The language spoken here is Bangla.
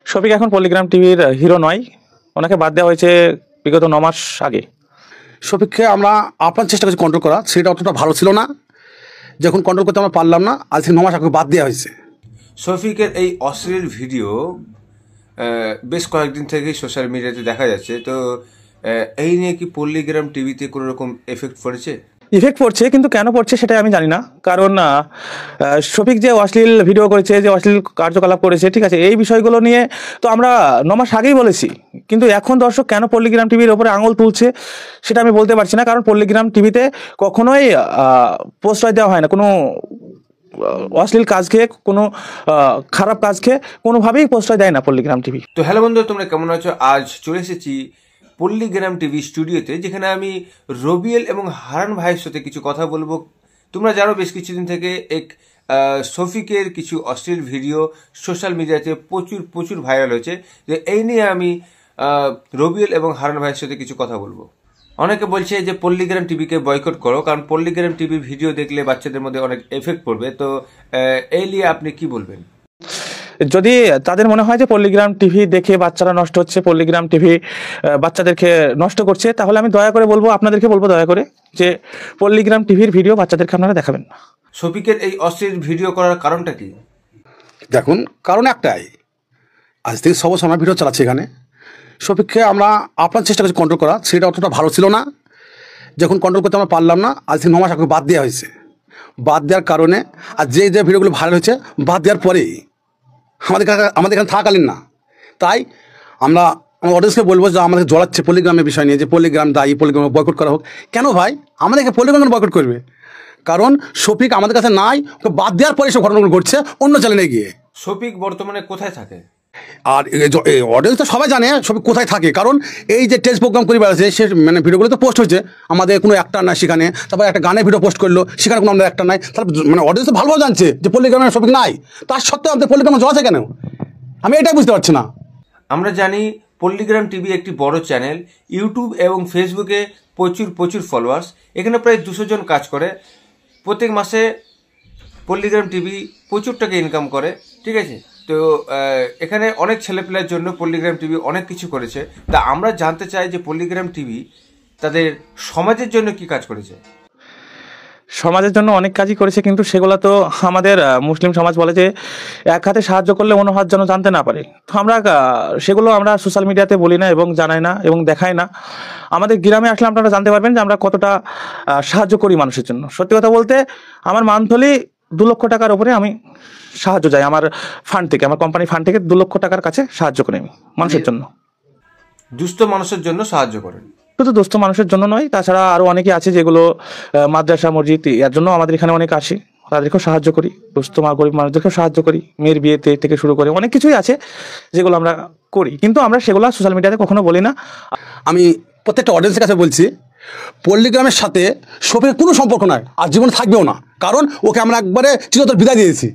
শফিক এখন পল্লিগ্রাম টিভির হিরো নয়, ওনাকে বাদ দেওয়া হয়েছে বিগত 9 মাস আগে। শফিককে আমরা আপনার চেষ্টা করছি কন্ট্রোল করা, সেটা অতটা ভালো ছিল না। যখন কন্ট্রোল করতে আমরা পারলাম না, আজ 9 মাস আগে বাদ দেওয়া হয়েছে। শফিকের এই অশ্লীল ভিডিও বেশ কয়েকদিন থেকেই সোশ্যাল মিডিয়াতে দেখা যাচ্ছে। তো এই নিয়ে কি পল্লিগ্রাম টিভিতে কোনো রকম এফেক্ট পড়েছে? ইফেক্ট পড়ছে, কিন্তু কেন পড়ছে সেটা আমি জানি না। কারণ শফিক যে অশ্লীল ভিডিও করেছে, যে অশ্লীল কার্যকলাপ করেছে, ঠিক আছে, এই বিষয়গুলো নিয়ে তো আমরা 9 মাস আগেই বলেছি। কিন্তু এখন দর্শক কেন পল্লিগ্রাম টিভির ওপরে আঙুল তুলছে সেটা আমি বলতে পারছি না। কারণ পল্লিগ্রাম টিভিতে কখনোই প্রশ্রয় দেওয়া হয় না কোনো অশ্লীল কাজকে, কোনো খারাপ কাজকে কোনোভাবেই প্রশ্রয় দেয় না পল্লিগ্রাম টিভি। তো হ্যালো বন্ধু, তোমরা কেমন আছো? আজ চলে এসেছি পল্লিগ্রাম টিভি স্টুডিওতে, যেখানে আমি রবিয়েল এবং হারান ভাইয়ের সাথে কিছু কথা বলবো। তোমরা জানো বেশ কিছুদিন থেকে শফিকের কিছু অশ্লীল ভিডিও সোশ্যাল মিডিয়াতে প্রচুর ভাইরাল হয়েছে। যে এই নিয়ে আমি রবিয়েল এবং হারান ভাইয়ের সাথে কিছু কথা বলবো। অনেকে বলছে যে পল্লিগ্রাম টিভিকে বয়কট করো, কারণ পল্লিগ্রাম টিভির ভিডিও দেখলে বাচ্চাদের মধ্যে অনেক এফেক্ট পড়বে। তো এই নিয়ে আপনি কি বলবেন? যদি তাদের মনে হয় যে পল্লিগ্রাম টিভি দেখে বাচ্চারা নষ্ট হচ্ছে, পল্লিগ্রাম টিভি বাচ্চাদেরকে নষ্ট করছে, তাহলে আমি দয়া করে বলবো, আপনাদেরকে বলবো দয়া করে যে পল্লিগ্রাম টিভির ভিডিও বাচ্চাদেরকে আপনারা দেখাবেন না। শফিকের এই অশ্লীল ভিডিও করার কারণটা কি? দেখুন, কারণ একটাই, আজ থেকে সব সময় ভিডিও চালাচ্ছে এখানে। শফিককে আমরা আপনার চেষ্টা করছি কন্ট্রোল করা, সেটা অতটা ভালো ছিল না। যখন কন্ট্রোল করতে আমরা পারলাম না, আজ থেকে 9 মাস আগে বাদ দেওয়া হয়েছে। বাদ দেওয়ার কারণে আর যে ভিডিওগুলো ভাইরাল হয়েছে বাদ দেওয়ার পরেই আমাদের এখানে থাকাকালীন না, তাই আমরা আমার অডিয়েন্সকে বলবো যে আমাদের জড়াচ্ছে পল্লিগ্রামের বিষয় নিয়ে, যে পল্লিগ্রাম দায়ী, পল্লিগ্রাম বয়কট করা হোক। কেন ভাই আমাদেরকে পল্লিগ্রাম বয়কট করবে? কারণ শফিক আমাদের কাছে নাই, ওকে বাদ দেওয়ার পরে সব ঘটনাগুলো ঘটছে অন্য চ্যানেলে গিয়ে। শফিক বর্তমানে কোথায় থাকে? আর অডিয়েন্স তো সবাই জানে শফিক কোথায় থাকে, কারণ এই যে টেস্ট প্রোগ্রাম করে বেড়াচ্ছে, সে মানে ভিডিওগুলো তো পোস্ট হয়েছে, আমাদের কোনো একটা নাই সেখানে। তারপর একটা গানের ভিডিও পোস্ট করলো, সেখানে কোনো আমাদের একটা নাই। তাহলে মানে অডিয়েন্স তো ভালোভাবে জানছে যে পল্লিগ্রামে শফিক নাই, তার সত্ত্বেও আমাদের পল্লিগ্রামে জড়াচ্ছে কেন? আমি এটাই বুঝতে পারছি না। আমরা জানি পল্লিগ্রাম টিভি একটি বড় চ্যানেল, ইউটিউব এবং ফেসবুকে প্রচুর ফলোয়ার্স। এখানে প্রায় 200 জন কাজ করে। প্রত্যেক মাসে পল্লিগ্রাম টিভি প্রচুর টাকা ইনকাম করে, ঠিক আছে। তো এখানে অনেক ছেলেপেলের জন্য পল্লিগ্রাম টিভি অনেক কিছু করেছে। তা আমরা জানতে চাই যে পল্লিগ্রাম টিভি তাদের সমাজের জন্য কি কাজ করেছে। সমাজের জন্য অনেক কাজই করেছে, কিন্তু সেগুলো তো আমাদের মুসলিম সমাজ বলে যে এক হাতে সাহায্য করলে অন্য হাত যেন জানতে না পারে। তো আমরা সেগুলো আমরা সোশ্যাল মিডিয়াতে বলি না এবং জানাই না এবং দেখাই না। আমাদের গ্রামে আসলে আপনারা জানতে পারবেন যে আমরা কতটা সাহায্য করি মানুষের জন্য। সত্যি কথা বলতে আমার মান্থলি 2 লক্ষ টাকার উপরে আমি সাহায্য চাই আমার ফান্ড থেকে, আমার কোম্পানি ফান্ড থেকে 2 লক্ষ টাকার কাছে সাহায্য করি আমি মানুষের জন্য। দুস্থ মানুষের জন্য সাহায্য করেন? শুধু দুস্থ মানুষের জন্য নয়, তাছাড়া আরও অনেকে আছে যেগুলো মাদ্রাসা মসজিদ, এর জন্য আমাদের এখানে অনেক আসে, তাদেরকেও সাহায্য করি। দুস্থ গরিব মানুষদেরকেও সাহায্য করি, মেয়ের বিয়েতে থেকে শুরু করে অনেক কিছুই আছে যেগুলো আমরা করি, কিন্তু আমরা সেগুলো সোশ্যাল মিডিয়াতে কখনো বলি না। আমি প্রত্যেকটা অডিয়েন্সের কাছে বলছি, পল্লিগ্রামের সাথে শফিকের কোনো সম্পর্ক নাই, আর জীবনে থাকবেও না। কারণ ওকে আমরা একবারে চিরতর বিদায় দিয়েছি।